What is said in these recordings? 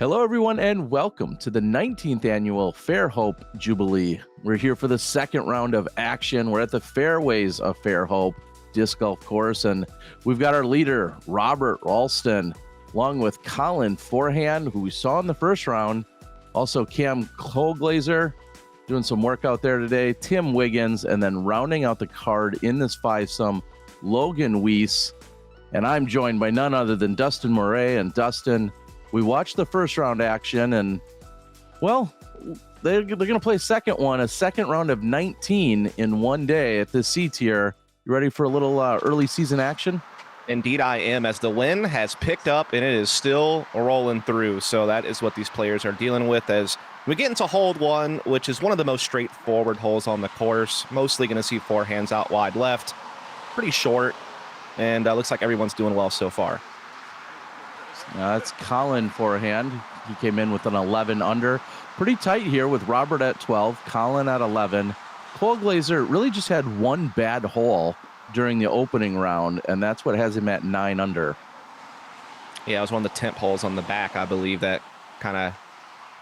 Hello, everyone, and welcome to the 19th Annual Fairhope Jubilee. We're here for the second round of action. We're at the Fairways of Fairhope Disc Golf Course, and we've got our leader, Robert Rolston, along with Colin Forehand, who we saw in the first round. Also, Colglazier doing some work out there today, Tim Wiggins, and then rounding out the card in this fivesome, Logan Weiss. And I'm joined by none other than Dustin Mouret. And Dustin, we watched the first round action, and well, they're going to play a second round of 19 in one day at the C tier. You ready for a little early season action? Indeed I am, as the wind has picked up and it is still rolling through. So that is what these players are dealing with as we get into hold one, which is one of the most straightforward holes on the course. Mostly going to see forehands out wide left, pretty short, and looks like everyone's doing well so far. That's Colin Forehand. He came in with an 11 under. Pretty tight here with Robert at 12, Colin at 11. Colglazier really just had one bad hole during the opening round, and that's what has him at 9 under. Yeah, it was one of the temp holes on the back, I believe, that kind of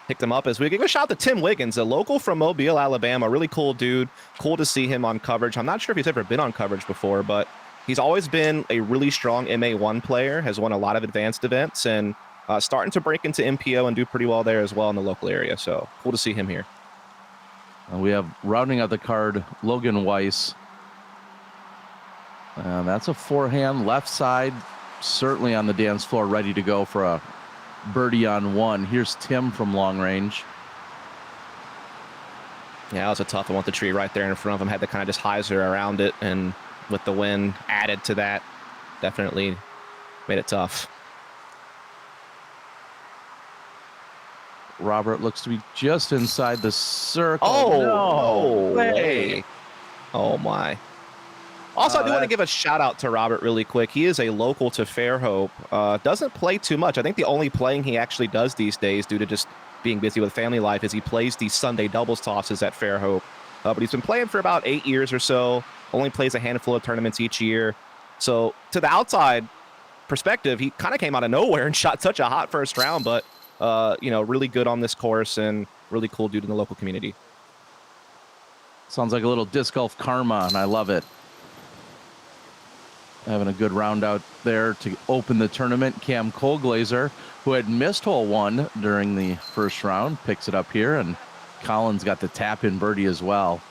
picked him up. As we give a shout out to Tim Wiggins, a local from Mobile, Alabama. Really cool dude. Cool to see him on coverage. I'm not sure if he's ever been on coverage before, but he's always been a really strong MA1 player, has won a lot of advanced events, and starting to break into MPO and do pretty well there as well in the local area. So cool to see him here. We have rounding out the card, Logan Weiss. That's a forehand left side, certainly on the dance floor, ready to go for a birdie on one. Here's Tim from long range. Yeah, that was a tough one with the tree right there in front of him. Had to kind of just hyzer around it, and with the wind added to that, definitely made it tough. Robert looks to be just inside the circle. Oh, no way. Oh, my. Also, I do want to give a shout out to Robert really quick. He is a local to Fairhope. Doesn't play too much. I think the only playing he actually does these days, due to just being busy with family life, is he plays these Sunday doubles tosses at Fairhope. But he's been playing for about 8 years or so. Only plays a handful of tournaments each year. So to the outside perspective, he kind of came out of nowhere and shot such a hot first round, but really good on this course and really cool dude in the local community. Sounds like a little disc golf karma, and I love it. Having a good round out there to open the tournament. Colglazier, who had missed hole one during the first round, picks it up here, and Colin's got the tap-in birdie as well.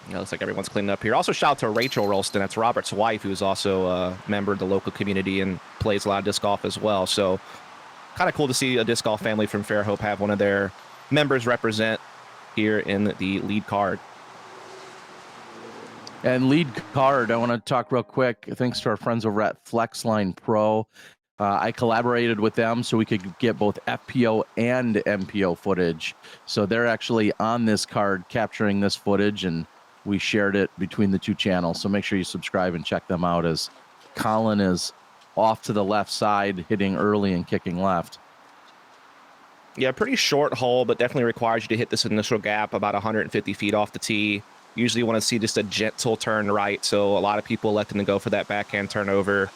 Yeah, looks like everyone's cleaning up here. Also, shout out to Rachel Rolston. That's Robert's wife, who's also a member of the local community and plays a lot of disc golf as well. So kind of cool to see a disc golf family from Fairhope have one of their members represent here in the lead card. And lead card, I want to talk real quick. Thanks to our friends over at Flexline Pro. I collaborated with them so we could get both FPO and MPO footage. So they're actually on this card capturing this footage, and we shared it between the two channels. So make sure you subscribe and check them out, as Colin is off to the left side, hitting early and kicking left. Yeah, pretty short hole, but definitely requires you to hit this initial gap about 150 feet off the tee. Usually you want to see just a gentle turn right, so a lot of people electing to go for that backhand turnover.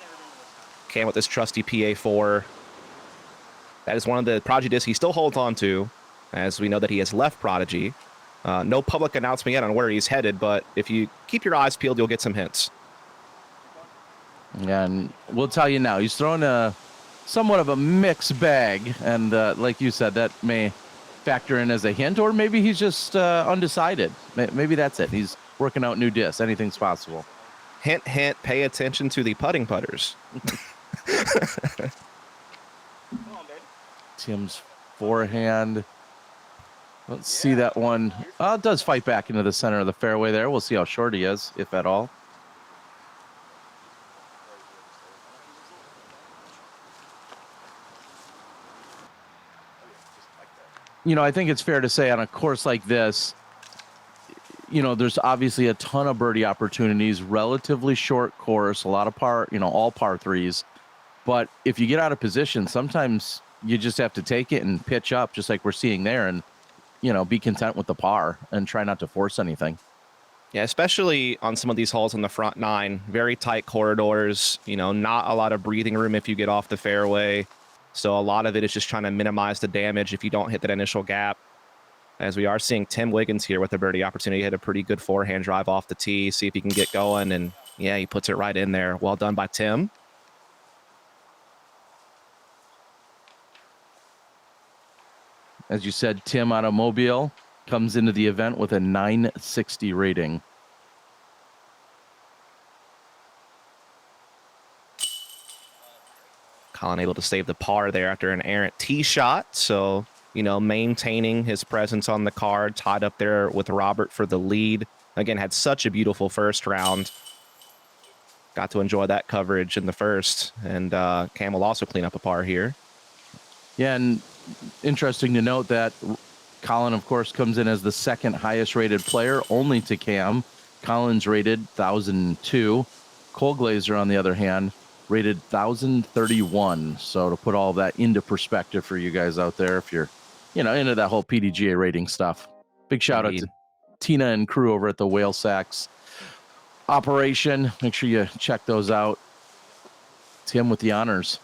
Cam with this trusty PA4. That is one of the Prodigy discs he still holds on to, as we know that he has left Prodigy. No public announcement yet on where he's headed, but if you keep your eyes peeled, you'll get some hints. Yeah, and we'll tell you now, he's throwing a somewhat of a mixed bag, and like you said, that may factor in as a hint, or maybe he's just undecided. Maybe that's it. He's working out new discs. Anything's possible. Hint, hint, pay attention to the putting putters. Tim's forehand. Let's see that one. It does fight back into the center of the fairway there. We'll see how short he is, if at all. I think it's fair to say on a course like this, there's obviously a ton of birdie opportunities, relatively short course, a lot of all par threes. But if you get out of position, sometimes you just have to take it and pitch up, just like we're seeing there, and, be content with the par and try not to force anything. Yeah, especially on some of these holes on the front nine, very tight corridors, not a lot of breathing room if you get off the fairway. So a lot of it is just trying to minimize the damage if you don't hit that initial gap. As we are seeing Tim Wiggins here with a birdie opportunity, hit a pretty good forehand drive off the tee, see if he can get going. And yeah, he puts it right in there. Well done by Tim. As you said, Tim out of Mobile comes into the event with a 960 rating. Colin able to save the par there after an errant tee shot. So, you know, maintaining his presence on the card, tied up there with Robert for the lead. Again, had such a beautiful first round. Got to enjoy that coverage in the first. And Cam will also clean up a par here. Yeah, and interesting to note that Colin, of course, comes in as the second highest rated player, only to Cam. Colin's rated 1,002. Colglazier, on the other hand, rated 1,031. So to put all that into perspective for you guys out there, if you're, you know, into that whole PDGA rating stuff. Big shout out to Tina and crew over at the Whale Sacks operation. Make sure you check those out. Tim with the honors.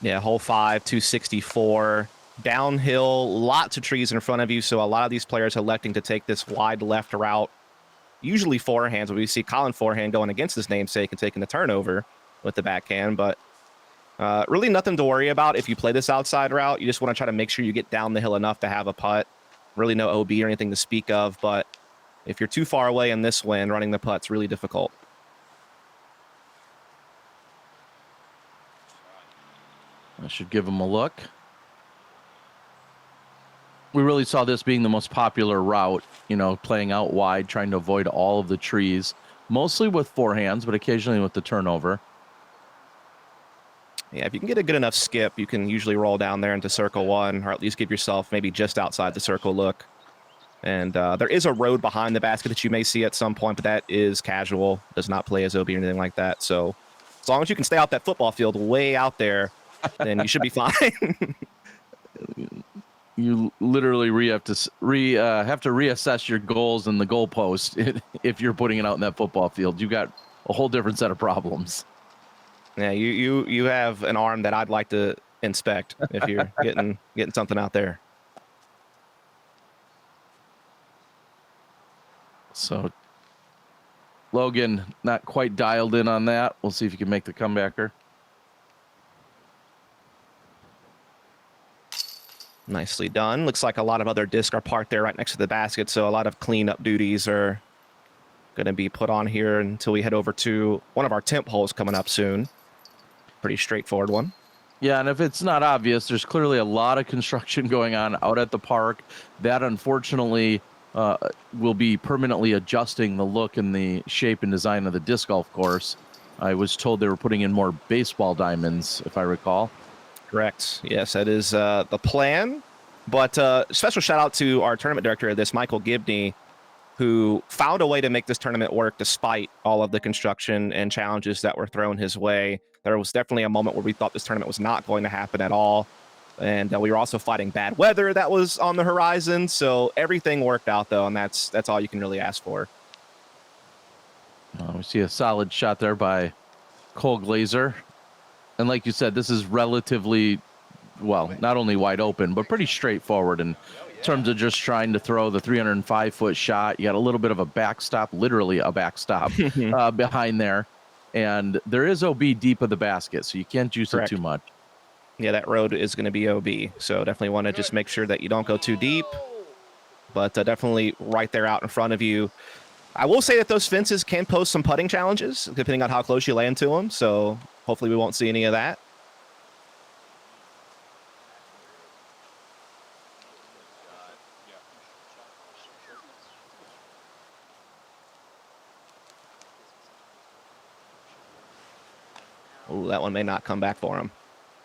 Yeah, hole 5, 264. Downhill, lots of trees in front of you, so a lot of these players electing to take this wide left route. Usually forehands, but we see Colin Forehand going against his namesake and taking the turnover with the backhand, but really nothing to worry about if you play this outside route. You just want to try to make sure you get down the hill enough to have a putt. Really no OB or anything to speak of, but if you're too far away in this wind, running the putt's really difficult. I should give him a look. We really saw this being the most popular route, you know, playing out wide, trying to avoid all of the trees, mostly with forehands, but occasionally with the turnover. Yeah, if you can get a good enough skip, you can usually roll down there into circle 1, or at least give yourself maybe just outside the circle look. And there is a road behind the basket that you may see at some point, but that is casual, does not play as OB or anything like that. So as long as you can stay out that football field way out there, then you should be fine. You literally have to reassess your goals and the goalpost if you're putting it out in that football field. You got a whole different set of problems. Yeah, you have an arm that I'd like to inspect if you're getting something out there. So Logan not quite dialed in on that. We'll see if you can make the comebacker. Nicely done. Looks like a lot of other discs are parked there right next to the basket, so a lot of cleanup duties are going to be put on here until we head over to one of our temp holes coming up soon. Pretty straightforward one. Yeah, and if it's not obvious, there's clearly a lot of construction going on out at the park. That, unfortunately, will be permanently adjusting the look and the shape and design of the disc golf course. I was told they were putting in more baseball diamonds, if I recall. Correct. Yes, that is the plan. But special shout out to our tournament director of this, Michael Gibney, who found a way to make this tournament work despite all of the construction and challenges that were thrown his way. There was definitely a moment where we thought this tournament was not going to happen at all. And we were also fighting bad weather that was on the horizon. So everything worked out, though, and that's all you can really ask for. We see a solid shot there by Colglazier. And like you said, this is relatively, well, not only wide open, but pretty straightforward in terms of just trying to throw the 305-foot shot. You got a little bit of a backstop, literally a backstop behind there. And there is OB deep of the basket, so you can't juice Correct. it too much. Yeah, that road is going to be OB. So definitely want to just make sure that you don't go too deep. But definitely right there out in front of you. I will say that those fences can pose some putting challenges, depending on how close you land to them. So hopefully we won't see any of that. Oh, that one may not come back for him.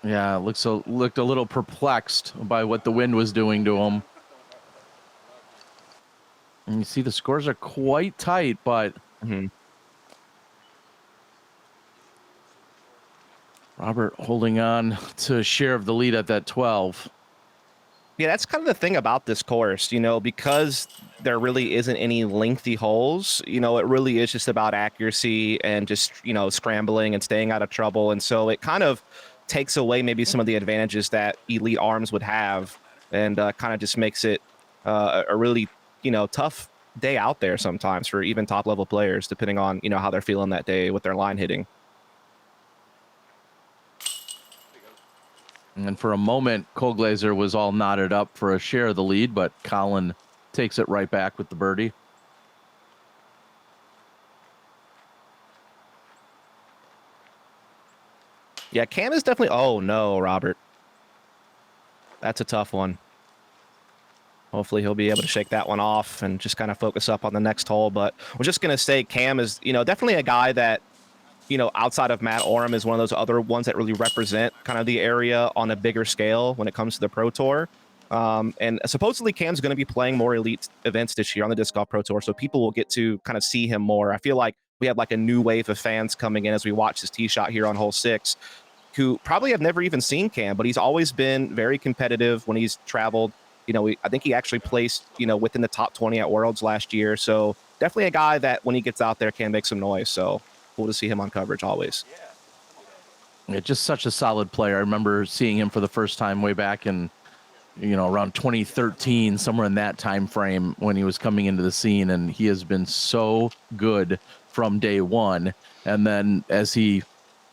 Yeah, looked a little perplexed by what the wind was doing to him. And you see the scores are quite tight, but Robert holding on to a share of the lead at that 12. Yeah, that's kind of the thing about this course, you know, because there really isn't any lengthy holes, you know, it really is just about accuracy and just, you know, scrambling and staying out of trouble. And so it kind of takes away maybe some of the advantages that elite arms would have, and kind of just makes it a really, tough day out there sometimes for even top level players, depending on, how they're feeling that day with their line hitting. And for a moment, Colglazier was all knotted up for a share of the lead, but Colin takes it right back with the birdie. Yeah, Cam is definitely... Oh, no, Robert. That's a tough one. Hopefully he'll be able to shake that one off and just kind of focus up on the next hole. But we're just going to say Cam is, definitely a guy that, outside of Matt Oram, is one of those other ones that really represent kind of the area on a bigger scale when it comes to the Pro Tour. And supposedly Cam's going to be playing more elite events this year on the Disc Golf Pro Tour, so people will get to kind of see him more. I feel like we have like a new wave of fans coming in as we watch his tee shot here on hole 6, who probably have never even seen Cam, but he's always been very competitive when he's traveled. I think he actually placed, within the top 20 at Worlds last year. So definitely a guy that when he gets out there can make some noise. So cool to see him on coverage always. Yeah, just such a solid player. I remember seeing him for the first time way back in, around 2013, somewhere in that time frame when he was coming into the scene, and he has been so good from day one. And then as he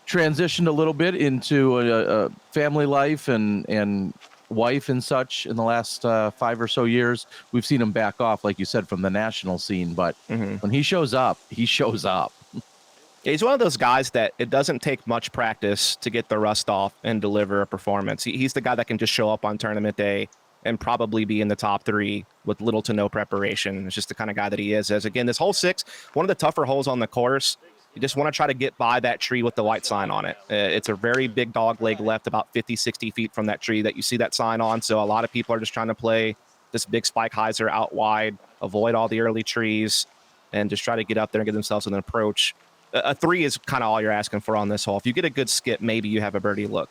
transitioned a little bit into a family life and wife and such in the last 5 or so years, we've seen him back off, like you said, from the national scene. But when he shows up, he shows up. Yeah, he's one of those guys that it doesn't take much practice to get the rust off and deliver a performance. He's the guy that can just show up on tournament day and probably be in the top 3 with little to no preparation. It's just the kind of guy that he is. As again, this hole 6, one of the tougher holes on the course. You just want to try to get by that tree with the white sign on it. It's a very big dog leg left, about 50, 60 feet from that tree that you see that sign on. So a lot of people are just trying to play this big spike hyzer out wide, avoid all the early trees, and just try to get up there and get themselves an approach. A 3 is kind of all you're asking for on this hole. If you get a good skip, maybe you have a birdie look.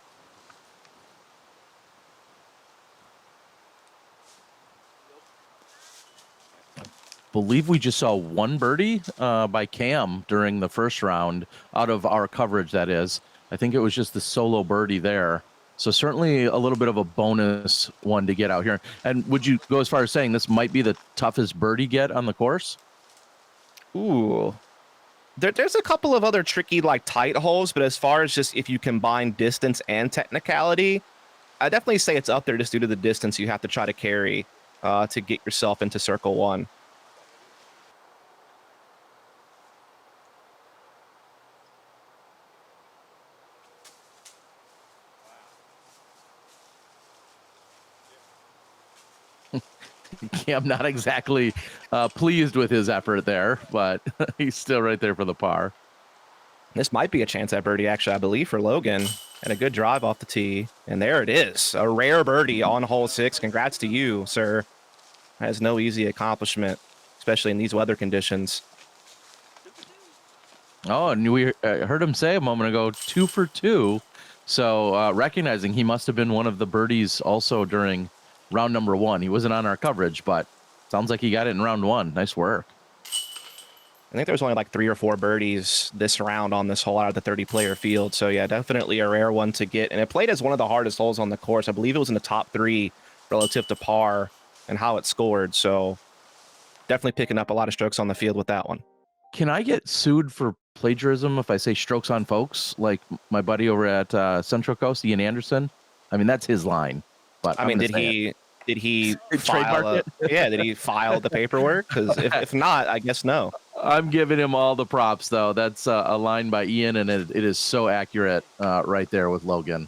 Believe we just saw one birdie by Cam during the first round out of our coverage, that is. I think it was just the solo birdie there. So certainly a little bit of a bonus one to get out here. And would you go as far as saying this might be the toughest birdie get on the course? Ooh. There's a couple of other tricky, like, tight holes, but as far as just if you combine distance and technicality, I definitely say it's up there just due to the distance you have to try to carry to get yourself into circle 1. Cam not exactly pleased with his effort there, but he's still right there for the par. This might be a chance at birdie, actually, I believe, for Logan. And a good drive off the tee. And there it is. A rare birdie on hole 6. Congrats to you, sir. That is no easy accomplishment, especially in these weather conditions. Oh, and we heard him say a moment ago, 2 for 2. So recognizing he must have been one of the birdies also during round number 1. He wasn't on our coverage, but sounds like he got it in round 1. Nice work. I think there was only like 3 or 4 birdies this round on this hole out of the 30-player field. So, yeah, definitely a rare one to get. And it played as one of the hardest holes on the course. I believe it was in the top 3 relative to par and how it scored. So, definitely picking up a lot of strokes on the field with that one. Can I get sued for plagiarism if I say strokes on folks, like my buddy over at Central Coast, Ian Anderson? I mean, that's his line. But I mean, did he file it? Yeah, did he file the paperwork? Because if not, I guess no. I'm giving him all the props, though. That's a line by Ian, and it is so accurate right there with Logan.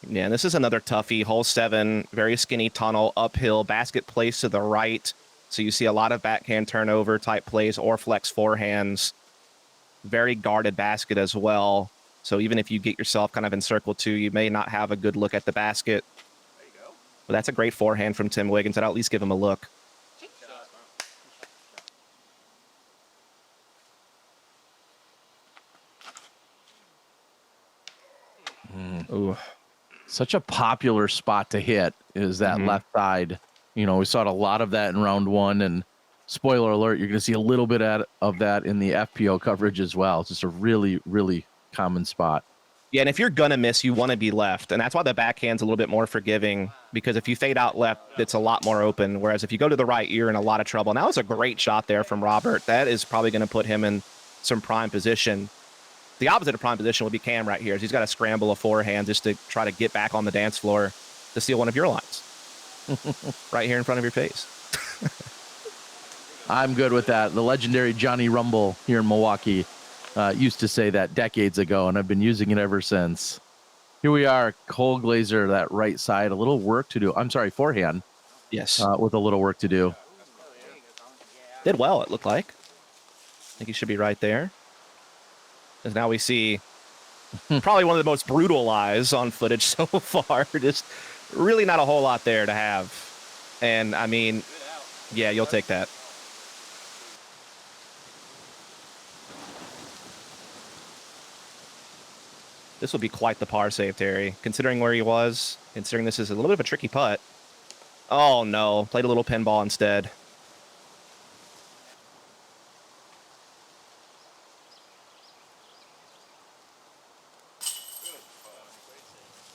Yeah, and this is another toughie. Hole 7, very skinny tunnel, uphill, basket placed to the right. So you see a lot of backhand turnover type plays or flex forehands. Very guarded basket as well. So even if you get yourself kind of in circle 2, you may not have a good look at the basket. But that's a great forehand from Tim Wiggins. I'd at least give him a look. Ooh. Such a popular spot to hit is that left side. You know, we saw a lot of that in round 1, and spoiler alert, you're going to see a little bit of that in the FPO coverage as well. It's just a really, really common spot. Yeah, and if you're gonna miss, you want to be left, and that's why the backhand's a little bit more forgiving, because if you fade out left, it's a lot more open, whereas if you go to the right, you're in a lot of trouble. And that was a great shot there from Robert. That is probably going to put him in some prime position. The opposite of prime position would be Cam right here. He's got to scramble a forehand just to try to get back on the dance floor to steal one of your lines right here in front of your face. I'm good with that. The legendary Johnny Rumble here in Milwaukee used to say that decades ago, and I've been using it ever since. Here we are, Colglazier, that right side, a little work to do. I'm sorry, forehand. Yes. With a little work to do. Did well, it looked like. I think he should be right there. As now we see probably one of the most brutal lies on footage so far. Just really not a whole lot there to have. And, I mean, yeah, you'll take that. This will be quite the par save, Terry, considering where he was, considering this is a little bit of a tricky putt. Oh, no. Played a little pinball instead.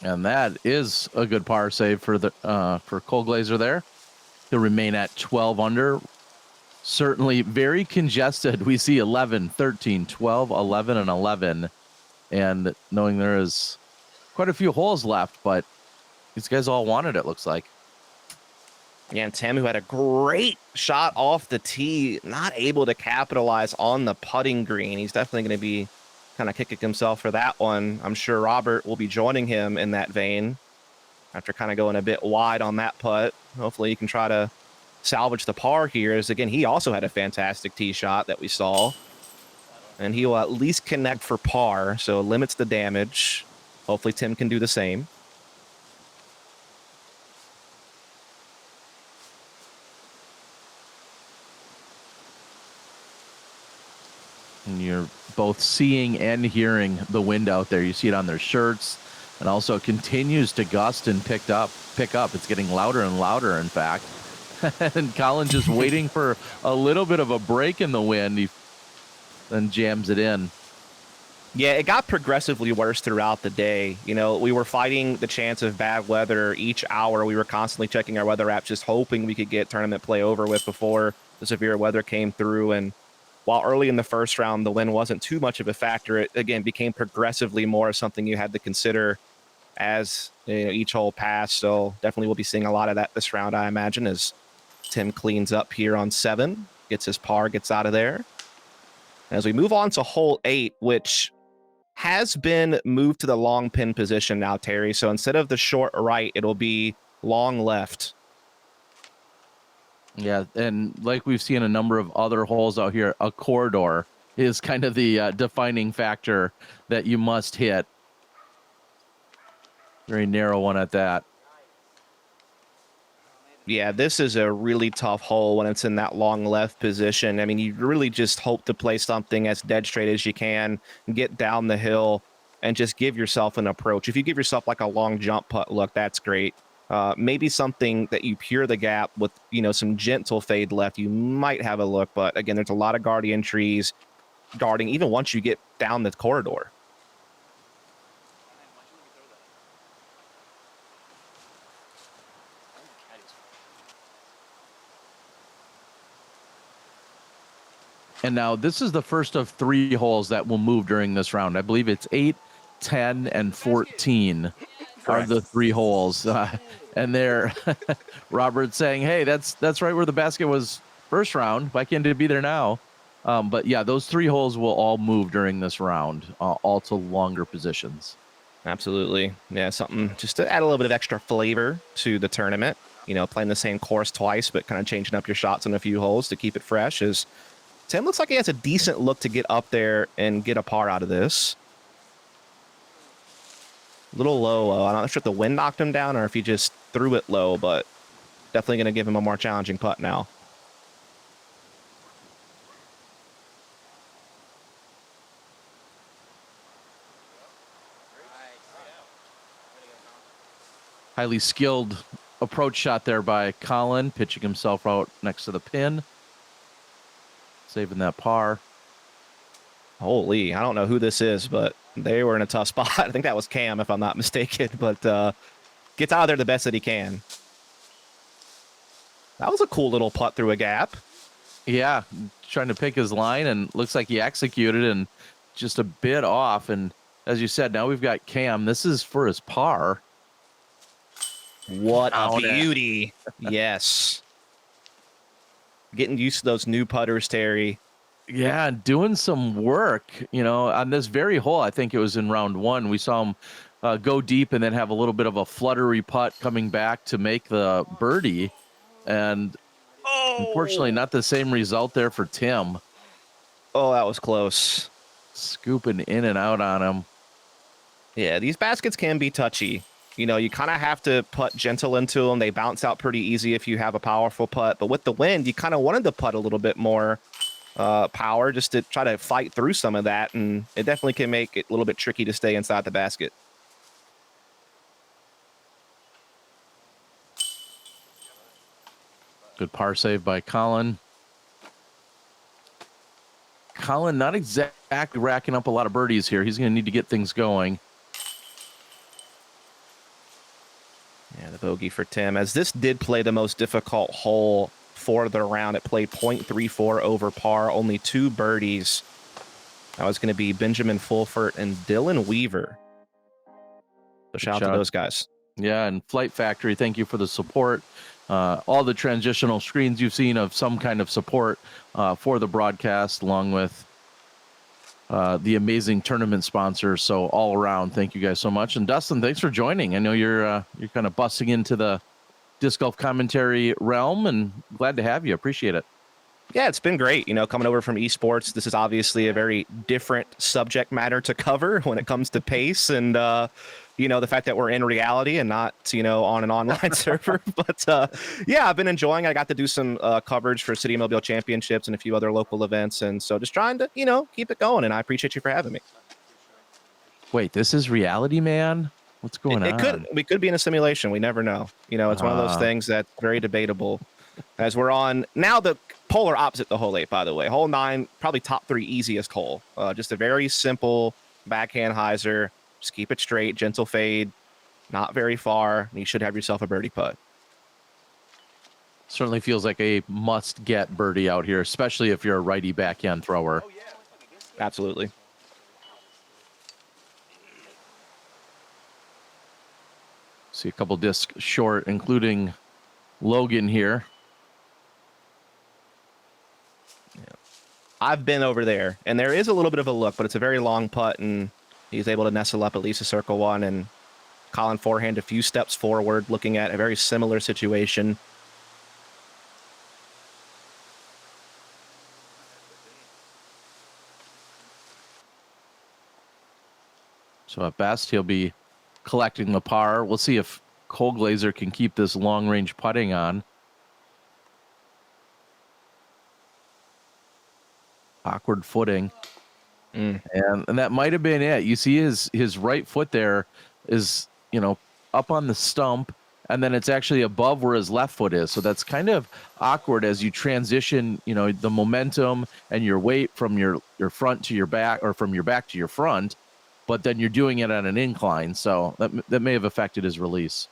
And that is a good par save for the for Colglazier there. He'll remain at 12 under. Certainly very congested. We see 11, 13, 12, 11, and 11. And knowing there is quite a few holes left, but these guys all wanted it, looks like. Yeah, and Tim, who had a great shot off the tee, not able to capitalize on the putting green. He's definitely going to be kind of kicking himself for that one. I'm sure Robert will be joining him in that vein after kind of going a bit wide on that putt. Hopefully he can try to salvage the par here, as again, he also had a fantastic tee shot that we saw. And he will at least connect for par, so limits the damage. Hopefully Tim can do the same. And you're both seeing and hearing the wind out there. You see it on their shirts, and also it continues to gust and pick up. It's getting louder and louder, in fact. And Colin just waiting for a little bit of a break in the wind. He then jams it in. Yeah, it got progressively worse throughout the day. You know, we were fighting the chance of bad weather each hour. We were constantly checking our weather apps, just hoping we could get tournament play over with before the severe weather came through. And while early in the first round, the wind wasn't too much of a factor, it, again, became progressively more something you had to consider as each hole passed. So definitely we'll be seeing a lot of that this round, I imagine, as Tim cleans up here on 7, gets his par, gets out of there. As we move on to hole 8, which has been moved to the long pin position now, Terry. So instead of the short right, it'll be long left. Yeah, and like we've seen a number of other holes out here, a corridor is kind of the defining factor that you must hit. Very narrow one at that. Yeah, this is a really tough hole when it's in that long left position. I mean, you really just hope to play something as dead straight as you can, get down the hill, and just give yourself an approach. If you give yourself like a long jump putt look, that's great. Maybe something that you pure the gap with, some gentle fade left, you might have a look. But again, there's a lot of guardian trees guarding even once you get down the corridor. And now this is the first of 3 holes that will move during this round. I believe it's 8, 10, and 14 are the 3 holes. And there, Robert's saying, hey, that's right where the basket was first round. Why can't it be there now? But yeah, those 3 holes will all move during this round, all to longer positions. Absolutely. Yeah, something just to add a little bit of extra flavor to the tournament. Playing the same course twice, but kind of changing up your shots on a few holes to keep it fresh. Is Tim looks like he has a decent look to get up there and get a par out of this. A little low. I'm not sure if the wind knocked him down or if he just threw it low, but definitely going to give him a more challenging putt now. Highly skilled approach shot there by Colin, pitching himself out next to the pin. Saving that par. Holy, I don't know who this is, but They were in a tough spot. I think that was Cam, if I'm not mistaken, but gets out of there the best that he can. That was a cool little putt through a gap. Yeah, trying to pick his line, and looks like he executed and just a bit off. And as you said, now we've got Cam. This is for his par. What a beauty. Yes. Getting used to those new putters, Terry. Yeah, doing some work, on this very hole. I think it was in round 1. We saw him go deep and then have a little bit of a fluttery putt coming back to make the birdie. And unfortunately, not the same result there for Tim. Oh, that was close. Scooping in and out on him. Yeah, these baskets can be touchy. You kind of have to putt gentle into them. They bounce out pretty easy if you have a powerful putt. But with the wind, you kind of wanted to putt a little bit more power just to try to fight through some of that. And it definitely can make it a little bit tricky to stay inside the basket. Good par save by Colin. Colin not exactly racking up a lot of birdies here. He's going to need to get things going. Yeah, the bogey for Tim. As this did play the most difficult hole for the round, it played .34 over par, only 2 birdies. That was going to be Benjamin Fulford and Dylan Weaver. So shout out to those guys. Yeah, and Flight Factory, thank you for the support. All the transitional screens you've seen of some kind of support for the broadcast, along with the amazing tournament sponsors. So all around, thank you guys so much. And Dustin, thanks for joining. I know you're kind of busting into the disc golf commentary realm, and glad to have you. Appreciate it. Yeah, it's been great. Coming over from esports, this is obviously a very different subject matter to cover when it comes to pace and the fact that we're in reality and not, on an online server. But yeah, I've been enjoying it. I got to do some coverage for City Mobile Championships and a few other local events. And so just trying to, keep it going. And I appreciate you for having me. Wait, this is reality, man? What's going on? We could be in a simulation. We never know. It's one of those things that's very debatable. As we're on now the polar opposite the hole 8, by the way. Hole 9, probably top 3 easiest hole. Just a very simple backhand hyzer. Just keep it straight, gentle fade, not very far, and you should have yourself a birdie putt. Certainly feels like a must-get birdie out here, especially if you're a righty backhand thrower. Absolutely. See a couple discs short, including Logan here. Yeah. I've been over there, and there is a little bit of a look, but it's a very long putt, and he's able to nestle up at least a circle 1, and Colin Forehand a few steps forward, looking at a very similar situation. So at best, he'll be collecting the par. We'll see if Colglazier can keep this long-range putting on. Awkward footing. And that might have been it. You see his right foot there is, up on the stump, and then it's actually above where his left foot is. So that's kind of awkward as you transition, the momentum and your weight from your front to your back, or from your back to your front, but then you're doing it on an incline. So that may have affected his release.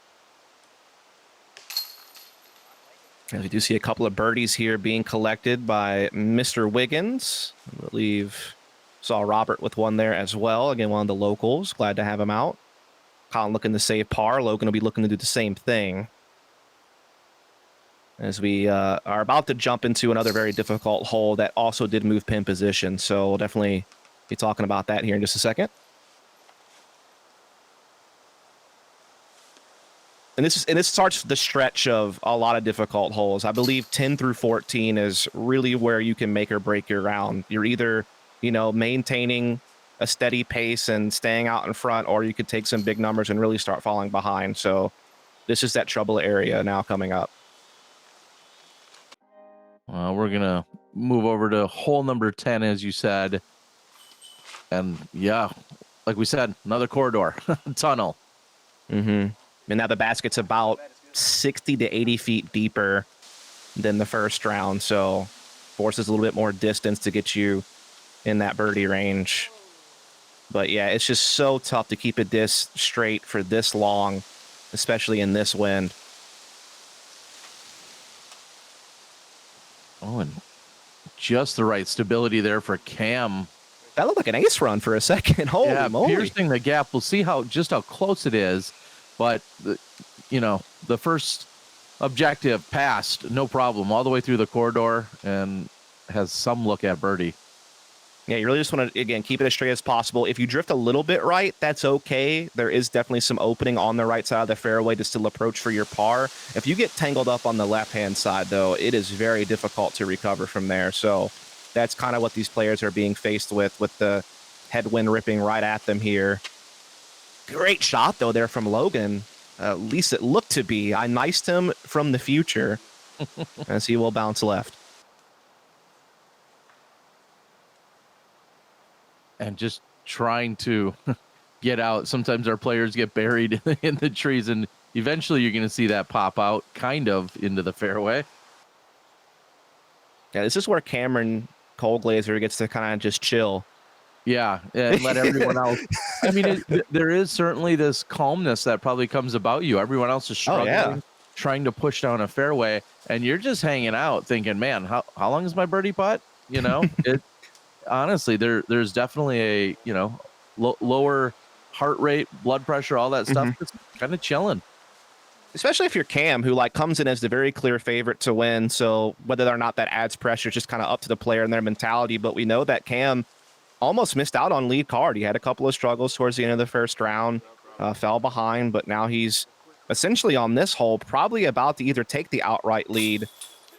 And we do see a couple of birdies here being collected by Mr. Wiggins. I believe saw Robert with one there as well. Again, one of the locals. Glad to have him out. Colin looking to save par. Logan will be looking to do the same thing. As we are about to jump into another very difficult hole that also did move pin position. So we'll definitely be talking about that here in just a second. And this starts the stretch of a lot of difficult holes. I believe 10 through 14 is really where you can make or break your round. You're either, maintaining a steady pace and staying out in front, or you could take some big numbers and really start falling behind. So this is that trouble area now coming up. We're going to move over to hole number 10, as you said. And yeah, like we said, another corridor, tunnel. Mm-hmm. And now the basket's about 60 to 80 feet deeper than the first round. So forces a little bit more distance to get you in that birdie range. But yeah, it's just so tough to keep it this straight for this long, especially in this wind. Oh, and just the right stability there for Cam. That looked like an ace run for a second. Holy moly. Piercing the gap. We'll see just how close it is. But, the first objective passed, no problem, all the way through the corridor and has some look at birdie. Yeah, you really just want to, again, keep it as straight as possible. If you drift a little bit right, that's okay. There is definitely some opening on the right side of the fairway to still approach for your par. If you get tangled up on the left-hand side, though, it is very difficult to recover from there. So that's kind of what these players are being faced with the headwind ripping right at them here. Great shot, though, there from Logan. At least it looked to be. I niced him from the future as he will bounce left. And just trying to get out. Sometimes our players get buried in the trees, and eventually you're going to see that pop out kind of into the fairway. Yeah, this is where Cameron Colglazier gets to kind of just chill. Yeah, and let everyone else. I mean, there is certainly this calmness that probably comes about you. Everyone else is struggling, trying to push down a fairway, and you're just hanging out thinking, man, how long is my birdie putt? Honestly, there's definitely a lower heart rate, blood pressure, all that stuff. Just kind of chilling. Especially if you're Cam, who comes in as the very clear favorite to win. So whether or not that adds pressure, is just kind of up to the player and their mentality. But we know that Cam almost missed out on lead card. He had a couple of struggles towards the end of the first round, fell behind, but now he's essentially on this hole probably about to either take the outright lead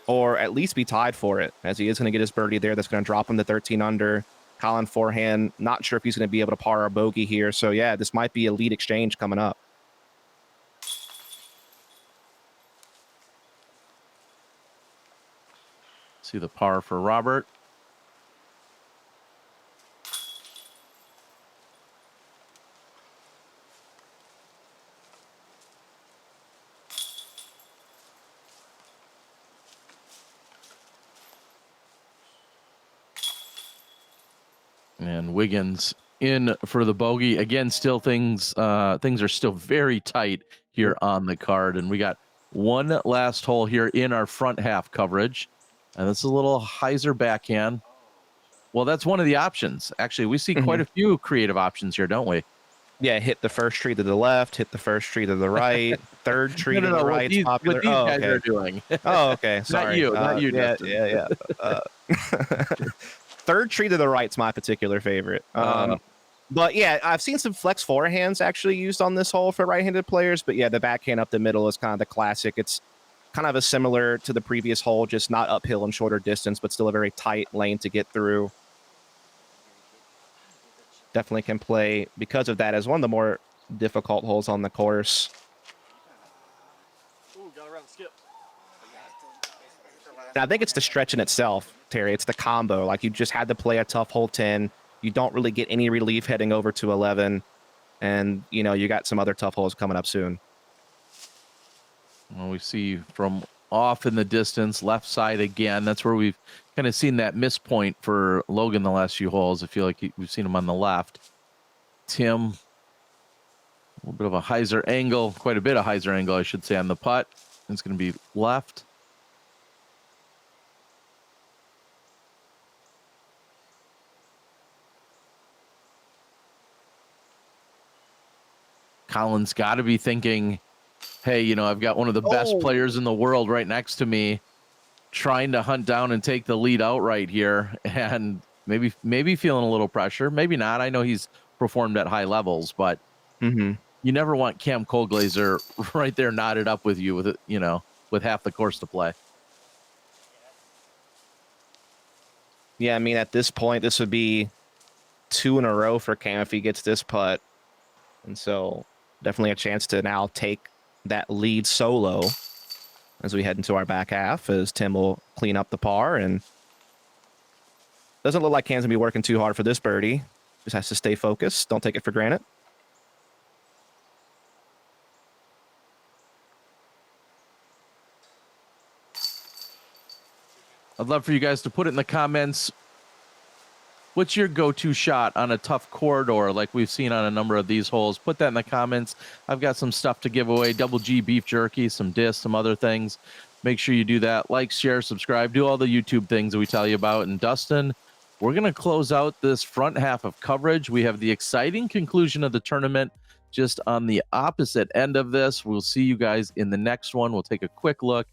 or at least be tied for it, as he is going to get his birdie there. That's going to drop him to 13 under. Colin Forehand, not sure if he's going to be able to par or bogey here. So, yeah, this might be a lead exchange coming up. See the par for Robert. And Wiggins in for the bogey. Again, still things are still very tight here on the card. And we got one last hole here in our front half coverage. And this is a little hyzer backhand. Well, that's one of the options. Actually, we see quite a few creative options here, don't we? Yeah, hit the first tree to the left, hit the first tree to the right, third tree to the right. What these guys are doing. Oh, okay. Sorry. Not you, Dustin. Yeah. Third tree to the right's my particular favorite. But yeah, I've seen some flex forehands actually used on this hole for right-handed players. But yeah, the backhand up the middle is kind of the classic. It's kind of a similar to the previous hole, just not uphill and shorter distance, but still a very tight lane to get through. Definitely can play because of that as one of the more difficult holes on the course. Ooh, got around skip. And I think it's the stretch in itself, Terry. It's the combo. You just had to play a tough hole 10. You don't really get any relief heading over to 11. And, you got some other tough holes coming up soon. Well, we see from off in the distance, left side again. That's where we've kind of seen that miss point for Logan the last few holes. I feel like we've seen him on the left. Tim, a little bit of a hyzer angle, quite a bit of hyzer angle, I should say, on the putt. It's going to be left. Colin's got to be thinking, hey, I've got one of the best players in the world right next to me trying to hunt down and take the lead outright here, and maybe feeling a little pressure, maybe not. I know he's performed at high levels, but you never want Cam Colglazier right there knotted up with you with half the course to play. Yeah, I mean, at this point, this would be 2 in a row for Cam if he gets this putt. And so definitely a chance to now take that lead solo as we head into our back half, as Tim will clean up the par. And doesn't look like Cam's going to be working too hard for this birdie. Just has to stay focused. Don't take it for granted. I'd love for you guys to put it in the comments. What's your go-to shot on a tough corridor like we've seen on a number of these holes? Put that in the comments. I've got some stuff to give away, double G beef jerky, some discs, some other things. Make sure you do that. Like, share, subscribe, do all the YouTube things that we tell you about. And Dustin, we're going to close out this front half of coverage. We have the exciting conclusion of the tournament just on the opposite end of this. We'll see you guys in the next one. We'll take a quick look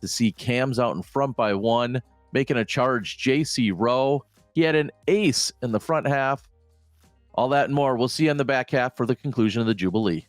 to see Cam's out in front by 1, making a charge, JC Rowe. He had an ace in the front half. All that and more. We'll see you in the back half for the conclusion of the Jubilee.